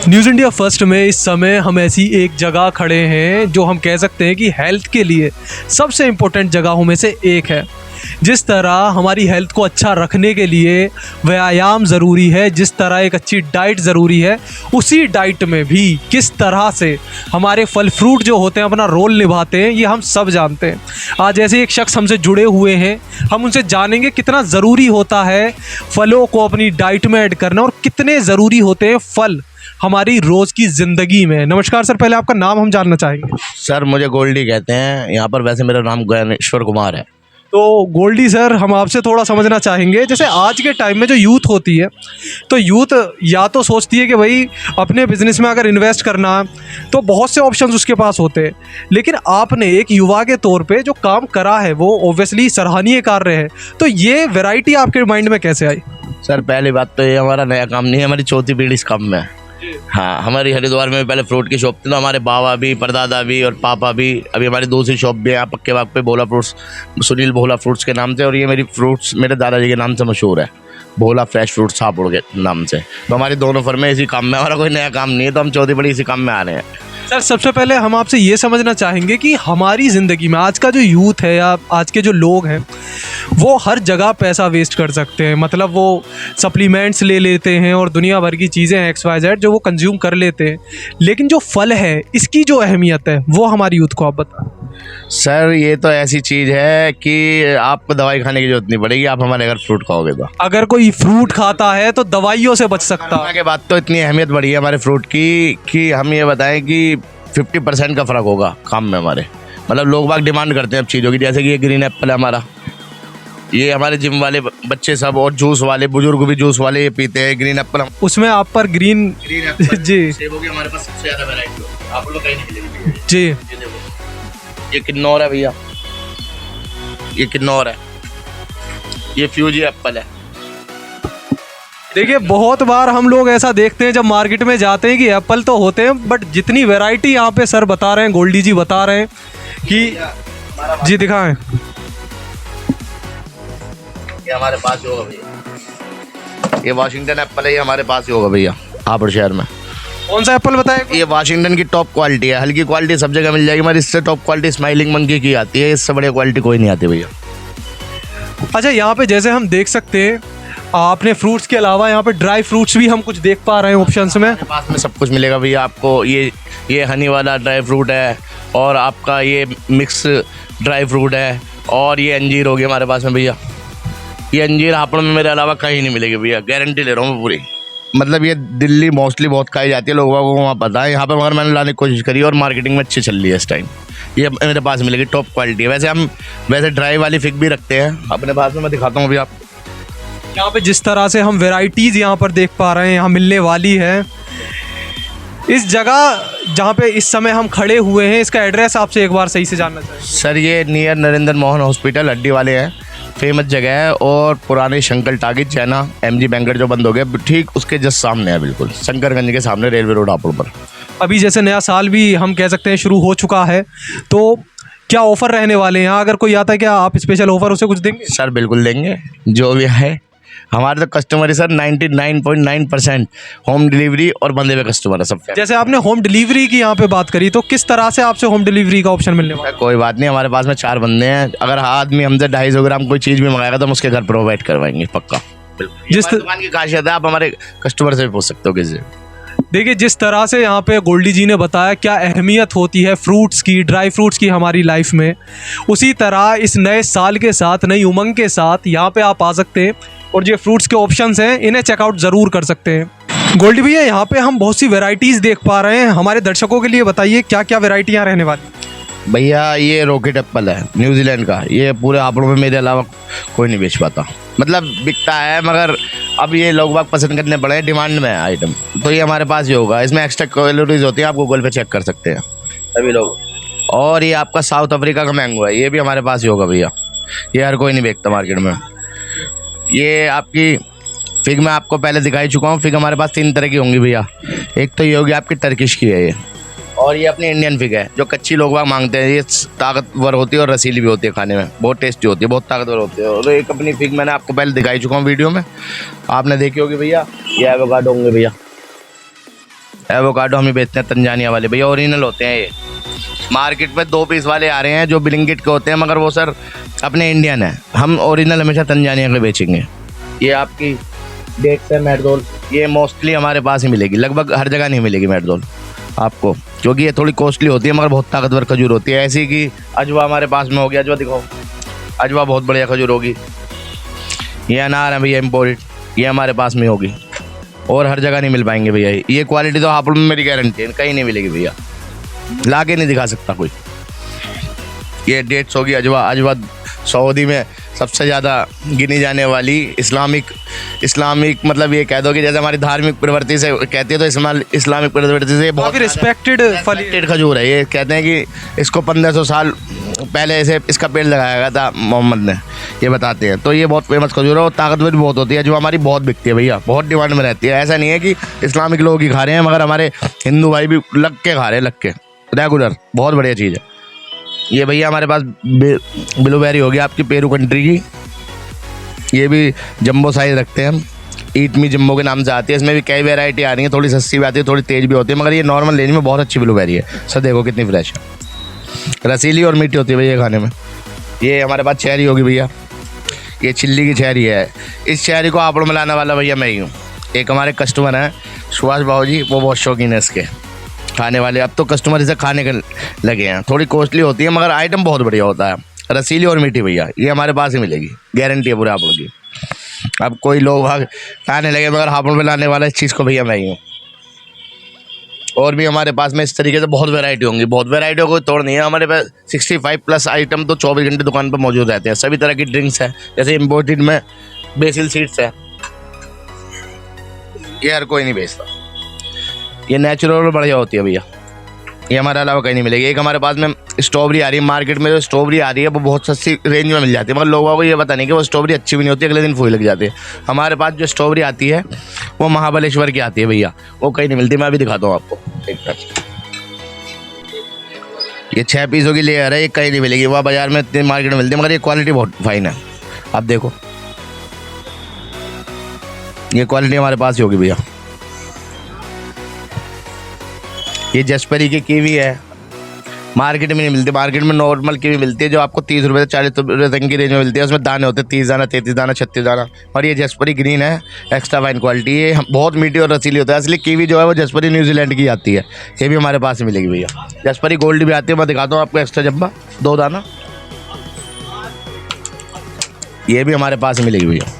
News India first में इस समय हम ऐसी एक जगह खड़े हैं जो हम कह सकते हैं कि हेल्थ के लिए सबसे इम्पोर्टेंट जगहों में से एक है। जिस तरह हमारी हेल्थ को अच्छा रखने के लिए व्यायाम ज़रूरी है, जिस तरह एक अच्छी डाइट ज़रूरी है, उसी डाइट में भी किस तरह से हमारे फल फ्रूट जो होते हैं अपना रोल निभाते हैं, ये हम सब जानते हैं। आज ऐसे एक शख्स हमसे जुड़े हुए हैं, हम उनसे जानेंगे कितना ज़रूरी होता है फलों को अपनी डाइट में ऐड करना और कितने ज़रूरी होते हैं फल हमारी रोज़ की ज़िंदगी में। नमस्कार सर, पहले आपका नाम हम जानना चाहेंगे। सर मुझे गोल्डी कहते हैं, यहाँ पर वैसे मेरा नाम ज्ञानेश्वर कुमार है। तो गोल्डी सर, हम आपसे थोड़ा समझना चाहेंगे, जैसे आज के टाइम में जो यूथ होती है, तो यूथ या तो सोचती है कि भाई अपने बिज़नेस में अगर इन्वेस्ट करना है तो बहुत से ऑप्शंस उसके पास होते हैं, लेकिन आपने एक युवा के तौर पे जो काम करा है वो ऑब्वियसली सराहनीय कार्य है। तो ये वैरायटी आपके माइंड में कैसे आई? सर पहली बात तो ये हमारा नया काम नहीं है, हमारी चौथी पीढ़ी इस काम में है। हाँ, हमारी हरिद्वार में पहले फ्रूट की शॉप थी, तो हमारे बाबा भी, परदादा भी और पापा भी, अभी हमारी दूसरी शॉप भी है यहाँ पक्के बाग पे, भोला फ्रूट्स, सुनील भोला फ्रूट्स के नाम से। और ये मेरी फ्रूट्स मेरे दादाजी के नाम से मशहूर है, भोला फ्रेश फ्रूट्स हापुड़ के नाम से। तो हमारी दोनों फर्में इसी काम में, हमारा कोई नया काम नहीं है, तो हम चौथी पीढ़ी इसी काम में आ रहे हैं। सर सबसे पहले हम आपसे ये समझना चाहेंगे कि हमारी ज़िंदगी में आज का जो यूथ है या आज के जो लोग हैं वो हर जगह पैसा वेस्ट कर सकते हैं। मतलब वो सप्लीमेंट्स ले लेते हैं और दुनिया भर की चीज़ें हैं XYZ जो वो कंज्यूम कर लेते हैं, लेकिन जो फल है इसकी जो अहमियत है वो हमारी यूथ को आप बताएं। सर ये तो ऐसी चीज़ है कि आपको दवाई खाने की जरूरत नहीं पड़ेगी, आप हमारे घर फ्रूट खाओगे तो। अगर कोई फ्रूट खाता है तो दवाइयों से बच सकता है। के बाद तो इतनी अहमियत बढ़ी है हमारे फ्रूट की कि हम ये बताएं कि 50% का फ़र्क होगा काम में हमारे। मतलब लोग बाग डिमांड करते हैं अब चीज़ों की, जैसे कि ये ग्रीन एप्पल है हमारा, ये हमारे जिम वाले बच्चे सब और जूस वाले बुजुर्ग भी जूस वाले ये पीते हैं ग्रीन एप्पल। उसमें आप पर ग्रीन एप्पल जी सेबों की हमारे पास सबसे ज़्यादा वैरायटी है, आप लोग कहीं नहीं मिलेगी जी। ये देखो, ये किन्नौर है भैया, ये किन्नौर है, ये फ्यूजी एप्पल है। देखिए बहुत बार हम लोग ऐसा देखते हैं जब मार्केट में जाते हैं कि एप्पल तो होते हैं, बट जितनी वैरायटी यहाँ पे सर बता रहे हैं, गोल्डी जी बता रहे हैं कि जी दिखाएं। ये हमारे पास ही होगा भैया, ये वाशिंगटन एप्पल है, ये हमारे पास ही होगा भैया हापुड़ शहर में। कौन सा एप्पल बताएं? ये वाशिंगटन की टॉप क्वालिटी है, हल्की क्वालिटी सब जगह मिल जाएगी, मगर इससे टॉप क्वालिटी स्माइलिंग मंकी की आती है, इससे बढ़िया क्वालिटी कोई नहीं आती भैया। अच्छा, यहाँ पे जैसे हम देख सकते हैं आपने फ्रूट्स के अलावा यहाँ पे ड्राई फ्रूट्स भी हम कुछ देख पा रहे हैं ऑप्शंस में। हमारे पास में सब कुछ मिलेगा भैया आपको। ये हनी वाला ड्राई फ्रूट है, और आपका ये मिक्स ड्राई फ्रूट है, और ये अंजीर होगी हमारे पास में भैया। ये अंजीर हापुड़ में मेरे अलावा कहीं नहीं मिलेगी भैया, गारंटी ले रहा हूँ मैं पूरी। मतलब ये दिल्ली मोस्टली बहुत खाई जाती है, लोगों को वहाँ पता है, यहाँ पे मगर मैंने लाने की कोशिश करी और मार्केटिंग में अच्छी चल रही है इस टाइम। ये मेरे पास मिलेगी, टॉप क्वालिटी है। वैसे हम ड्राई वाली फिग भी रखते हैं अपने पास में, मैं दिखाता हूँ अभी आप। यहाँ पे जिस तरह से हम वेराइटीज़ यहाँ पर देख पा रहे हैं यहाँ मिलने वाली है। इस जगह जहाँ पे इस समय हम खड़े हुए हैं, इसका एड्रेस आपसे एक बार सही से जानना चाहिए। सर ये नियर नरेंद्र मोहन हॉस्पिटल हड्डी वाले हैं, फेमस जगह है, और पुराने शंकर टागिज जैना MG बैंकेट जो बंद हो गया ठीक उसके जस्ट सामने है, बिल्कुल शंकरगंज के सामने रेलवे रोड हापुड़ पर। अभी जैसे नया साल भी हम कह सकते हैं शुरू हो चुका है, तो क्या ऑफ़र रहने वाले हैं यहाँ? अगर कोई आता है क्या आप स्पेशल ऑफ़र उसे कुछ देंगे? सर बिल्कुल देंगे, जो भी है हमारे तो कस्टमर है सर 99.9% होम डिलीवरी और बंदे हुए कस्टमर है सब। जैसे आपने होम डिलीवरी की यहाँ पे बात करी, तो किस तरह से आपसे होम डिलीवरी का ऑप्शन मिलने वाला है? कोई बात नहीं, हमारे पास में 4 बंदे हैं, अगर आदमी हमसे 250 ग्राम कोई चीज़ भी मंगाएगा तो हम उसके घर प्रोवाइड करवाएंगे पक्का। जिस दुकान की खासियत है, आप हमारे कस्टमर से भी पूछ सकते हो किसी। देखिए जिस तरह से यहाँ पे गोल्डी जी ने बताया क्या अहमियत होती है फ्रूट्स की, ड्राई फ्रूट्स की हमारी लाइफ में, उसी तरह इस नए साल के साथ, नई उमंग के साथ यहाँ पे आप आ सकते हैं और जो फ्रूट्स के ऑप्शंस हैं इन्हें चेकआउट ज़रूर कर सकते हैं। गोल्डी भैया यहाँ पे हम बहुत सी वैरायटीज़ देख पा रहे हैं, हमारे दर्शकों के लिए बताइए क्या क्या वैरायटी यहाँ रहने वाली? भैया ये रॉकेट एप्पल है न्यूजीलैंड का, ये पूरे हापुड़ में मेरे अलावा कोई नहीं बेच पाता। मतलब बिकता है मगर अब ये लोग बाग पसंद करने पड़े, डिमांड में है आइटम, तो ये हमारे पास ही होगा। इसमें एक्स्ट्रा कैलोरीज होती है, आप गूगल पे चेक कर सकते हैं सभी लोग। और ये आपका साउथ अफ्रीका का मैंगो है, ये भी हमारे पास ही होगा भैया, ये हर कोई नहीं बेचता मार्केट में। ये आपकी फिग मैं आपको पहले दिखाई चुका हूँ, फिग हमारे पास 3 तरह की होंगी भैया। एक तो ये होगी आपकी टर्किश की है ये, और ये अपनी इंडियन फिग है जो कच्ची लोग बाग मांगते हैं। ये ताकतवर होती है और रसीली भी होती है, खाने में बहुत टेस्टी होती है, बहुत ताकतवर होती है। और एक अपनी फिग मैंने आपको पहले दिखाई चुका हूँ वीडियो में, आपने देखी होगी भैया। ये एवोकाडो होंगे भैया, एवोकाडो हम ही बेचते हैं तंजानिया वाले भैया, ओरिजिनल होते हैं ये। मार्केट में 2 पीस वाले आ रहे हैं जो ब्लिंकिट के होते हैं, मगर वो सर अपने इंडियन है। हम ओरिजिनल हमेशा तंजानिया के बेचेंगे। ये आपकी डेट्स है मेटडोल, ये मोस्टली हमारे पास ही मिलेगी, लगभग हर जगह नहीं मिलेगी मेटडोल आपको, क्योंकि ये थोड़ी कॉस्टली होती है मगर बहुत ताकतवर खजूर होती है। ऐसी कि अजवा हमारे पास में हो गया, अजवा दिखाओ, अजवा बहुत बढ़िया खजूर होगी। ये अनार है भैया इम्पोर्टेड, ये हमारे पास में होगी और हर जगह नहीं मिल पाएंगे भैया। ये क्वालिटी तो हापुड़ में मेरी गारंटी है, कहीं नहीं मिलेगी भैया, ला के नहीं दिखा सकता कोई। ये डेट्स होगी अजवा, अजवा सऊदी में सबसे ज़्यादा गिनी जाने वाली इस्लामिक मतलब ये कह दो कि जैसे हमारी धार्मिक प्रवृत्ति से कहती है, तो इस्लामिक प्रवृत्ति से बहुत रिस्पेक्टेड फली खजूर है। ये कहते हैं कि इसको 1500 साल पहले ऐसे इसका पेड़ लगाया गया था मोहम्मद ने, ये बताते हैं। तो ये बहुत फेमस खजूर है और ताकतवर भी बहुत होती है, जो हमारी बहुत बिकती है भैया, बहुत डिमांड में रहती है। ऐसा नहीं है कि इस्लामिक लोग ही खा रहे हैं, मगर हमारे हिंदू भाई भी लग के खा रहे हैं, लग के रेगुलर, बहुत बढ़िया चीज़ है। ये भैया हमारे पास ब्लूबेरी होगी आपकी पेरू कंट्री की, ये भी जंबो साइज रखते हैं हम, ईट मी जंबो के नाम से आती है। इसमें भी कई वैरायटी आ रही है, थोड़ी सस्ती भी आती है, थोड़ी तेज भी होती है, मगर ये नॉर्मल रेंज में बहुत अच्छी ब्लूबेरी है। सर देखो कितनी फ्रेश है, रसीली और मीठी होती है भैया खाने में। ये हमारे पास चेरी होगी भैया, ये चिल्ली की चेरी है। इस चेरी को आपड़ में लाने वाला भैया मैं ही हूँ। एक हमारे कस्टमर हैं सुभाष बाबू जी, वो बहुत शौकीन है इसके खाने वाले। अब तो कस्टमर इसे खाने के लगे हैं। थोड़ी कॉस्टली होती है मगर आइटम बहुत बढ़िया होता है, रसीली और मीठी भैया, ये हमारे पास ही मिलेगी, गारंटी है पूरे हापुड़ की। अब कोई लोग भाग खाने लगे मगर हापुड़ में लाने वाला इस चीज़ को भैया मैं ही हूँ। और भी हमारे पास में इस तरीके से बहुत वैरायटी होंगी, बहुत वैरायटी को तोड़ नहीं है। हमारे पास 65+ आइटम तो 24 घंटे दुकान पर मौजूद रहते हैं। सभी तरह की ड्रिंक्स है, जैसे इम्पोर्टेड में बेसिल सीड्स है, ये हर कोई नहीं बेचता, ये नेचुरल और बढ़िया होती है भैया, ये हमारे अलावा कहीं नहीं मिलेगी। एक हमारे पास में स्ट्रॉबेरी आ रही है, मार्केट में जो स्ट्रॉबेरी आ रही है वो बहुत सस्ती रेंज में मिल जाती है, मगर लोगों को ये पता नहीं कि वो स्ट्रॉबेरी अच्छी भी नहीं होती, अगले दिन फूल लग जाती है। हमारे पास जो स्ट्रॉबेरी आती है वो महाबलेश्वर की आती है भैया, वो कहीं नहीं मिलती। मैं अभी दिखाता हूँ आपको, ये 6 पीसों की लेयर है, ये कहीं नहीं मिलेगी, वह बाजार में इतनी मार्केट में मिलती है, मगर ये क्वालिटी बहुत फाइन है। आप देखो ये क्वालिटी हमारे पास ही होगी भैया। ये जसपरी की कीवी है, मार्केट में नहीं मिलती, मार्केट में नॉर्मल कीवी मिलती है जो आपको 30 रुपये से 40 रुपये तक की रेंज में मिलती है। उसमें दाने होते हैं 30 दाना, 33 दाना, 36 दाना। और ये जसपरी ग्रीन है, एक्स्ट्रा फाइन क्वालिटी, ये बहुत मीठी और रसीली होता है। असली कीवी जो है वो जसपरी न्यूजीलैंड की आती है, ये भी हमारे पास मिलेगी भैया। जसपरी गोल्ड भी आती है, मैं दिखाता हूँ आपको, एक्स्ट्रा जब्बा 2 दाना, ये भी हमारे पास मिलेगी भैया।